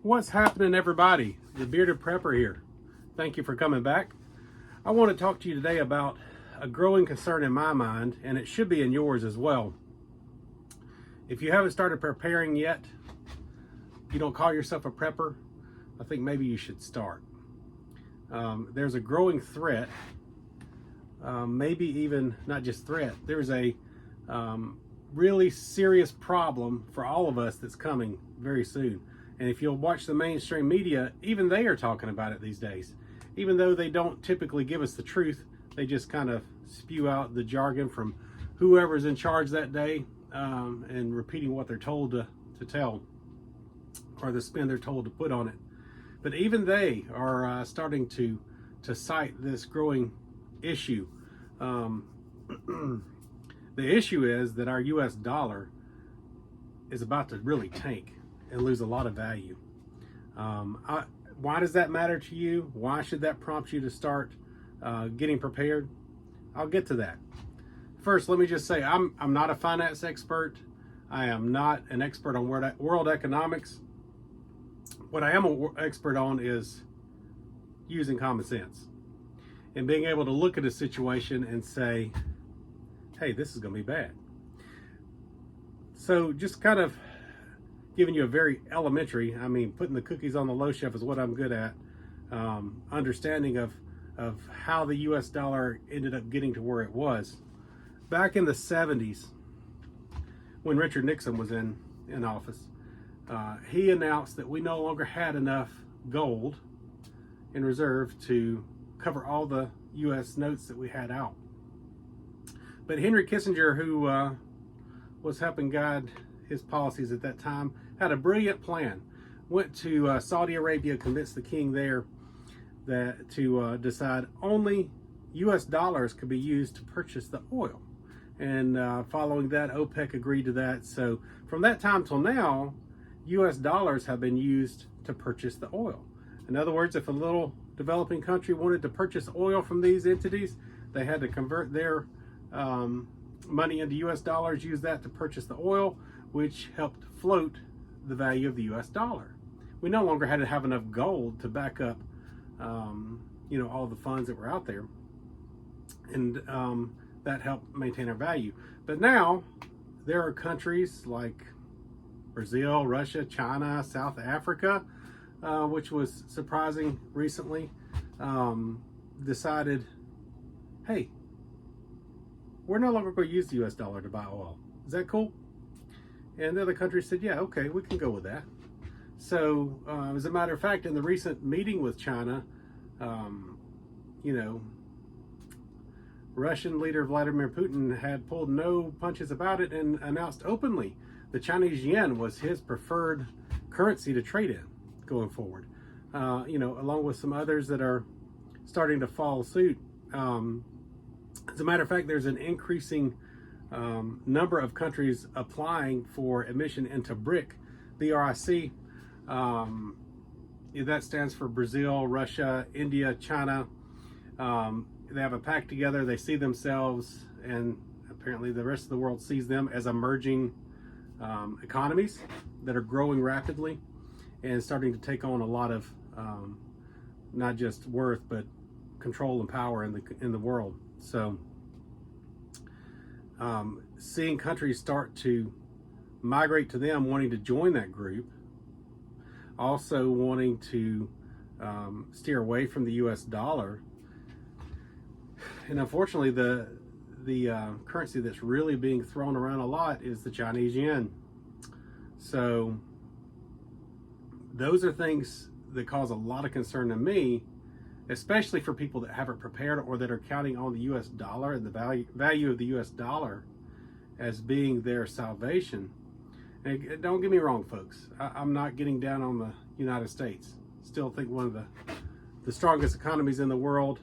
What's happening, everybody? The Bearded Prepper here. Thank you for coming back. I want to talk to you today about a growing concern in my mind, and it should be in yours as well. If you haven't started preparing yet, you don't call yourself a prepper, I think maybe you should start. There's a growing threat, maybe even not just threat, there's a really serious problem for all of us that's coming very soon. And if you'll watch the mainstream media, even they are talking about it these days. Even though they don't typically give us the truth, they just kind of spew out the jargon from whoever's in charge that day, and repeating what they're told to tell, or the spin they're told to put on it. But even they are starting to cite this growing issue. The issue is that our US dollar is about to really tank and lose a lot of value. Why does that matter to you? Why should that prompt you to start getting prepared? I'll get to that. First, let me just say I'm not a finance expert. I am not an expert on world economics. What I am an expert on is using common sense and being able to look at a situation and say, hey, this is going to be bad. So just kind of giving you a very elementary, putting the cookies on the low shelf is what I'm good at, understanding of how the US dollar ended up getting to where it was. Back in the 70s, when Richard Nixon was in office, he announced that we no longer had enough gold in reserve to cover all the US notes that we had out. But Henry Kissinger, who was helping guide his policies at that time, had a brilliant plan. Went to Saudi Arabia, convinced the king there that to decide only US dollars could be used to purchase the oil. And following that, OPEC agreed to that. So from that time till now, US dollars have been used to purchase the oil. In other words, if a little developing country wanted to purchase oil from these entities, they had to convert their money into US dollars, use that to purchase the oil, which helped float the value of the US dollar. We no longer had to have enough gold to back up all the funds that were out there, and that helped maintain our value. But now there are countries like Brazil, Russia, China, South Africa, which was surprising recently, decided, hey, we're no longer going to use the US dollar to buy oil. Is that cool? And the other countries said, yeah, okay, we can go with that. So as a matter of fact, in the recent meeting with China, Russian leader Vladimir Putin had pulled no punches about it and announced openly the Chinese yuan was his preferred currency to trade in going forward, along with some others that are starting to follow suit. As a matter of fact, there's an increasing number of countries applying for admission into BRIC, B-R-I-C. That stands for Brazil, Russia, India, China. They have a pact together. They see themselves, and apparently the rest of the world sees them as emerging economies that are growing rapidly and starting to take on a lot of not just worth, but control and power in the world. So seeing countries start to migrate to them, wanting to join that group, also wanting to steer away from the US dollar. And unfortunately, the currency that's really being thrown around a lot is the Chinese yuan. So those are things that cause a lot of concern to me, especially for people that haven't prepared or that are counting on the US dollar and the value of the US dollar as being their salvation. And don't get me wrong, folks. I'm not getting down on the United States. Still think one of the strongest economies in the world,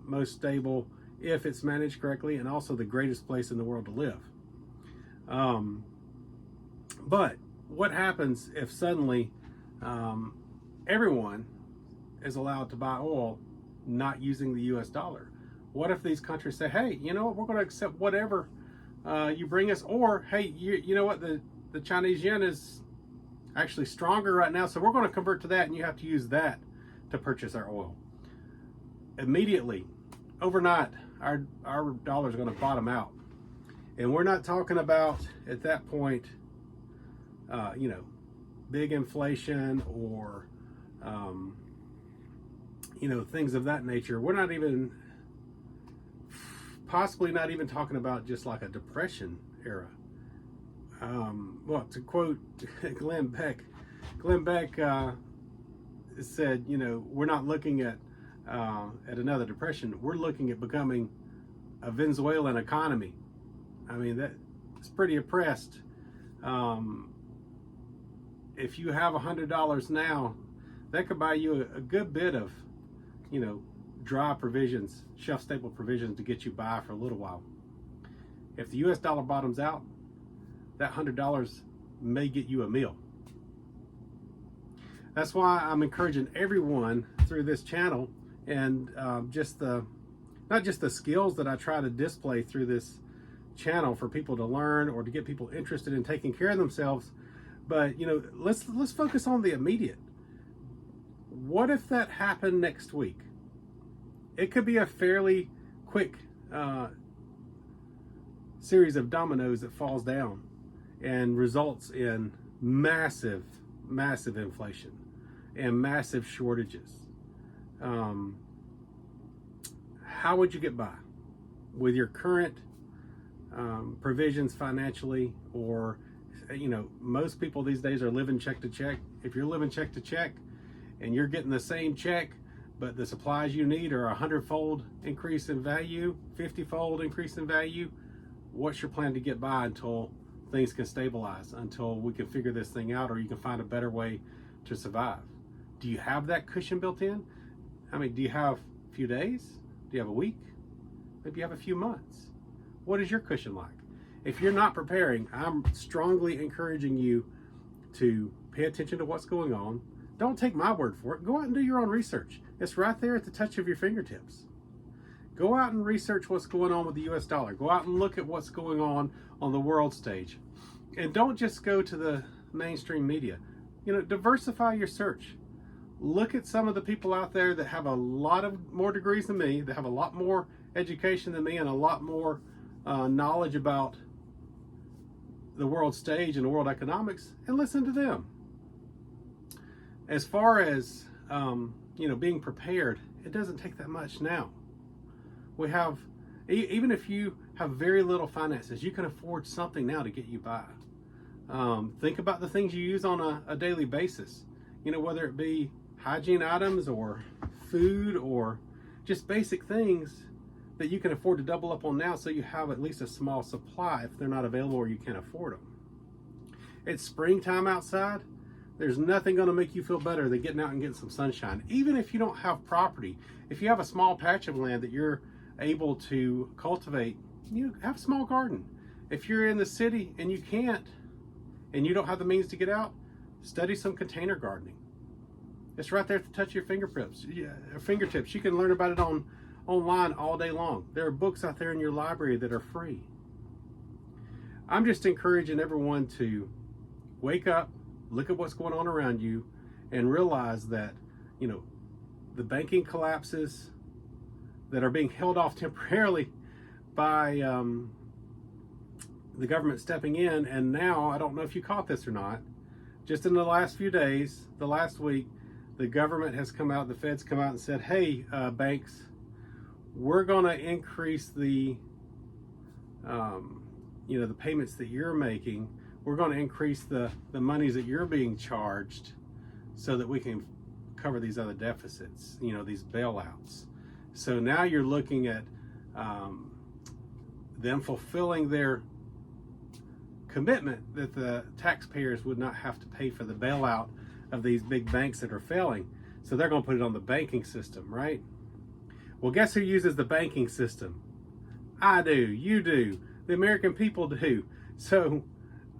most stable if it's managed correctly, and also the greatest place in the world to live. But what happens if suddenly everyone is allowed to buy oil not using the US dollar? What if these countries say, hey, you know what, we're going to accept whatever you bring us, or hey, you know what, the Chinese yen is actually stronger right now. So we're going to convert to that, and you have to use that to purchase our oil. Immediately, overnight, our dollar is going to bottom out. And we're not talking about, at that point, big inflation or, things of that nature. We're not even, possibly not even talking about just like a depression era. Well, to quote Glenn Beck said, we're not looking at another depression. We're looking at becoming a Venezuelan economy. I mean, it's pretty oppressed. If you have $100 now, that could buy you a good bit of, dry provisions, shelf stable provisions to get you by for a little while. If the US dollar bottoms out, that $100 may get you a meal. That's why I'm encouraging everyone through this channel, and not just the skills that I try to display through this channel for people to learn or to get people interested in taking care of themselves, but let's focus on the immediate. What if that happened next week? It could be a fairly quick series of dominoes that falls down and results in massive inflation and massive shortages. How would you get by with your current provisions financially? Or most people these days are living check to check. If you're living check to check and you're getting the same check, but the supplies you need are 100-fold increase in value, 50-fold increase in value, what's your plan to get by until things can stabilize, until we can figure this thing out, or you can find a better way to survive? Do you have that cushion built in? I mean, do you have a few days? Do you have a week? Maybe you have a few months. What is your cushion like? If you're not preparing, I'm strongly encouraging you to pay attention to what's going on. Don't take my word for it. Go out and do your own research. It's right there at the touch of your fingertips. Go out and research what's going on with the US dollar. Go out and look at what's going on the world stage. And don't just go to the mainstream media. Diversify your search. Look at some of the people out there that have a lot of more degrees than me, that have a lot more education than me, and a lot more knowledge about the world stage and world economics, and listen to them. As far as being prepared, it doesn't take that much now. We have, even if you have very little finances, you can afford something now to get you by. Think about the things you use on a daily basis, whether it be hygiene items or food or just basic things that you can afford to double up on now, so you have at least a small supply if they're not available or you can't afford them. It's springtime outside. There's nothing going to make you feel better than getting out and getting some sunshine. Even if you don't have property, if you have a small patch of land that you're able to cultivate, have a small garden. If you're in the city and you can't, and you don't have the means to get out, study some container gardening. It's right there at the touch of your fingertips. You can learn about it online all day long. There are books out there in your library that are free. I'm just encouraging everyone to wake up, look at what's going on around you, and realize that, the banking collapses that are being held off temporarily by the government stepping in. And now, I don't know if you caught this or not, just in the last few days, the last week, the government has come out, the Fed's come out and said, hey, banks, we're going to increase the payments that you're making. We're going to increase the monies that you're being charged so that we can cover these other deficits, these bailouts. So now you're looking at them fulfilling their commitment that the taxpayers would not have to pay for the bailout of these big banks that are failing. So they're going to put it on the banking system, right? Well, guess who uses the banking system? I do, you do, the American people do. So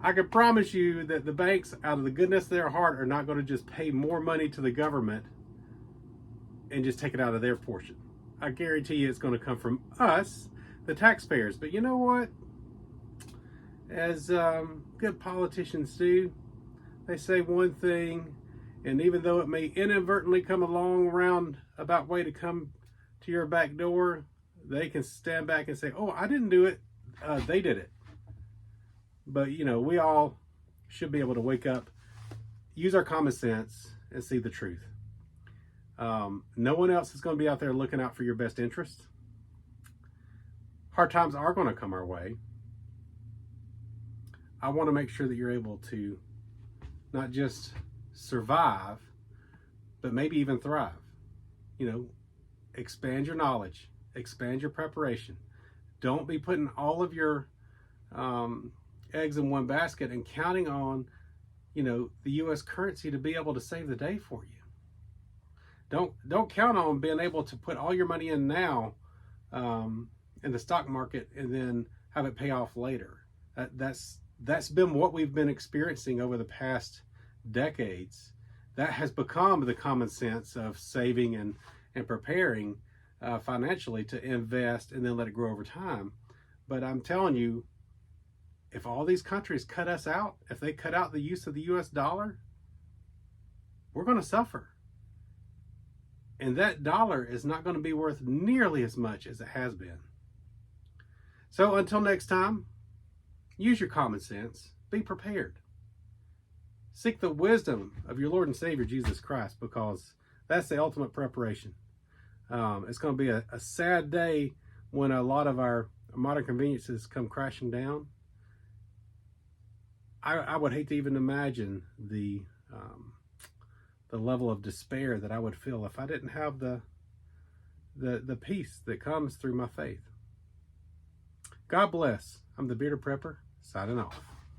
I can promise you that the banks, out of the goodness of their heart, are not going to just pay more money to the government and just take it out of their portion. I guarantee you it's going to come from us, the taxpayers. But you know what? As good politicians do, they say one thing, and even though it may inadvertently come a long roundabout way to come to your back door, they can stand back and say, oh, I didn't do it, they did it. But we all should be able to wake up, use our common sense, and see the truth. No one else is going to be out there looking out for your best interest. Hard times are going to come our way. I want to make sure that you're able to not just survive, but maybe even thrive. Expand your knowledge, expand your preparation. Don't be putting all of your eggs in one basket and counting on, the U.S. currency to be able to save the day for you. Don't count on being able to put all your money in now in the stock market and then have it pay off later. That's been what we've been experiencing over the past decades. That has become the common sense of saving and preparing financially to invest and then let it grow over time. But I'm telling you, if all these countries cut us out, if they cut out the use of the US dollar, we're going to suffer. And that dollar is not going to be worth nearly as much as it has been. So until next time, use your common sense. Be prepared. Seek the wisdom of your Lord and Savior, Jesus Christ, because that's the ultimate preparation. It's going to be a sad day when a lot of our modern conveniences come crashing down. I would hate to even imagine the level of despair that I would feel if I didn't have the peace that comes through my faith. God bless. I'm the Bearded Prepper, signing off.